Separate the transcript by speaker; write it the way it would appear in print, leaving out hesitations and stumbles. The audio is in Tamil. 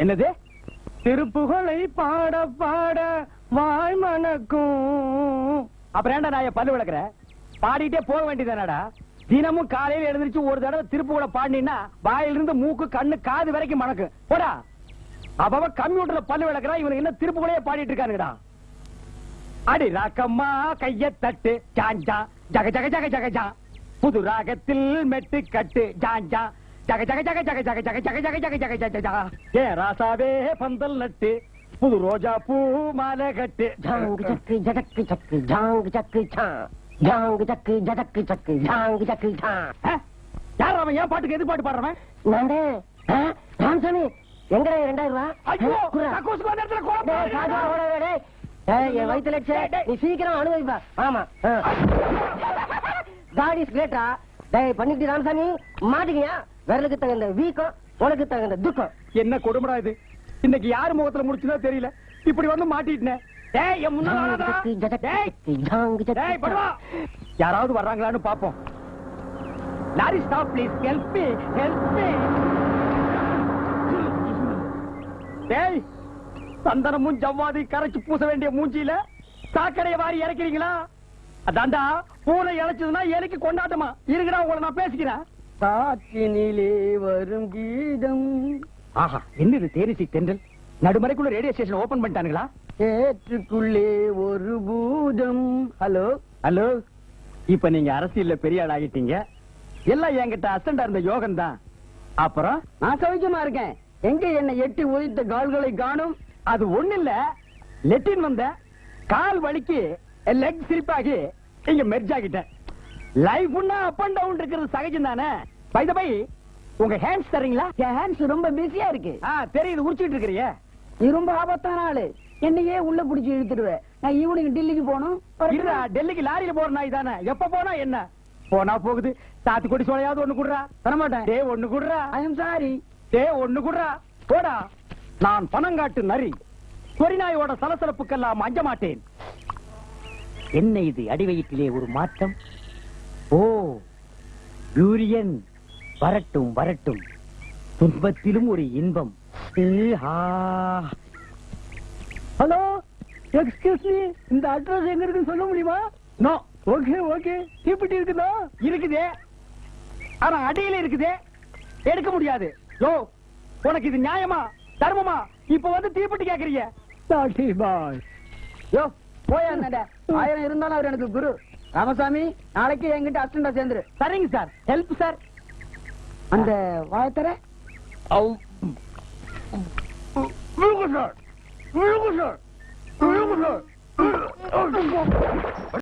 Speaker 1: என்னது? திருப்புகழை பாட பாட வாய் மணக்கும். அப்புறம் ஏன்டா நான் பல்லு விளக்குற? பாடிட்டே போக வேண்டியதானடா. தினமும் காலையில எழுந்திருச்சு ஒரு தடவை திருப்புகழை பாடினா வாயிலிருந்து மூக்கு கண்ணு காது வரைக்கும் மணக்கு. போடா. அவ கம்ப்யூட்டர்ல பல்லு விளக்குறா, இவனுக்கு என்ன திருப்புகழையே பாடிட்டு இருக்கானுடா. அடி ராக்கம்மா கைய தட்டு ஜாஞ்சா ஜக ஜக ஜக ஜக ஜா, புது ராகத்தில் மெட்டு கட்டு ஜாஞ்சா ஜக ஜக ஜக ஜக ஜக ஜக ஜக ஜக ஜக ஜக ஜக ஜக. ஏ ராசாவே பந்தல் நட்டு புது ரோஜா பூ மாலை கட்டு.
Speaker 2: ஜாங்கு சக்கு ஜடக்கு சக்கு ஜாங்கு சக்கு சா, ஜாங்கு சக்கு ஜடக்கு சக்கு ஜாங்கு சக்கு சா.
Speaker 1: யார் அவன்? ஏன் பாட்டுக்கு எது பாட்டு பாடுறவன்?
Speaker 2: நானே ராமசாமி. எங்கடா 2000 ரூபாய்?
Speaker 1: ஐயோ, கக்கூசுக்கு வந்த இடத்துல கோலம் போடு.
Speaker 2: என் வயித்துல நீ சீக்கிரம் அனுபவிப்பா. ஆமா காட் இஸ் கிரேட்டா. டேய் பண்ணிட்டு ராமசாமி மாட்டீங்க. விரலுக்கு தகுந்த வீக்கம், உனக்கு தகுந்த துக்கம்.
Speaker 1: என்ன கொடுமடா இது? இன்னைக்கு யாரு முகத்துல முடிச்சுதோ தெரியல, இப்படி வந்து மாட்டிட்டேன். யாராவது வர்றாங்களான்னு பாப்போம். Lorry stop please, help me, help me. டேய், சந்தனமும் ஜவ்வாதி கரைச்சு பூச வேண்டிய மூஞ்சியில சாக்கடையை வாரி இறக்கிறீங்களா? அதாண்டா பூனை இழைச்சதுன்னா எலிக்கு கொண்டாட்டமா. இருங்கடா, உங்களை நான் பேசிக்கிறேன். காற்றினிலே வரும் கீதம். ஆஹா, என்னது தேனிசி தென்றல். நடுமறைக்குள்ள ரேடியோ ஸ்டேஷன் ஓபன் பண்ணிட்டானுங்களா? ஏற்றுக்குள்ளே ஒரு பூதம். ஹலோ ஹலோ, இப்ப நீங்க அரசியல்ல பெரிய ஆள் ஆகிட்டீங்க. எல்லாம் என்கிட்ட அசண்டா இருந்த யோகம் தான். அப்புறம் நான் சௌக்கியமா இருக்கேன். எங்க என்ன எட்டி உதைத்த கால்களை காணும். அது ஒண்ணு இல்ல, லெட்டின் வந்த கால் வலிக்கு லெக் சிரிப்பாகி இங்க மெர்ஜ் ஆகிட்டேன். லைஃப்னா அப் அண்ட் டவுன் இருக்கிறது சகஜம் தானே. பை தி பை, உங்க ஹேண்ட்ஸ் தரீங்களா? என் ஹேண்ட்ஸ் ரொம்ப பிஸியா இருக்கு. தெரியுது, உரிச்சிட்டு இருக்கிறீங்க.
Speaker 2: நீ ரொம்ப ஆபத்தான ஆளு. என்னையே உள்ள புடிச்சு இழுத்துடுவேன். நான் ஈவினிங் டெல்லிக்கு போகணும்.
Speaker 1: டெல்லிக்கு லாரியில போற நாய் தானே, எப்ப போனா என்ன? போனா போகுது. தாத்து கொடி சோழையாவது ஒண்ணு குடுறா. தரமாட்டேன். டே ஒண்ணு குடுறா. I am sorry. டே ஒண்ணு குடுறா. போடா. நான் பணங்காட்டு நரி. கொரிநாயோட சலசலப்புக்கெல்லாம் அஞ்ச மாட்டேன். என்ன இது? அடிவயிற்றிலே ஒரு மாற்றம். ஓ, யூரியன். வரட்டும் வரட்டும், துன்பத்திலும் ஒரு இன்பம். ஹலோ, எக்ஸ்கியூஸ் மீ, இந்த அட்ரஸ் எங்க இருக்குன்னு சொல்ல முடியுமா? நோ. Okay okay. தீப்பெட்டி இருக்குதா? இருக்குதே, ஆனா அடியில இருக்குதே, எடுக்க முடியாது. யோ, உனக்கு இது நியாயமா தர்மமா? இப்ப வந்து தீப்பெட்டி கேக்குறீங்க? யோ போயா. 1000 இருந்தாலும் அவர் எனக்கு குரு. ராமசாமி, நாளைக்கு என்கிட்ட அசிஸ்டண்டா சேர்ந்துரு. சரிங்க சார். Help sir. அந்த வாயத்தர சார்.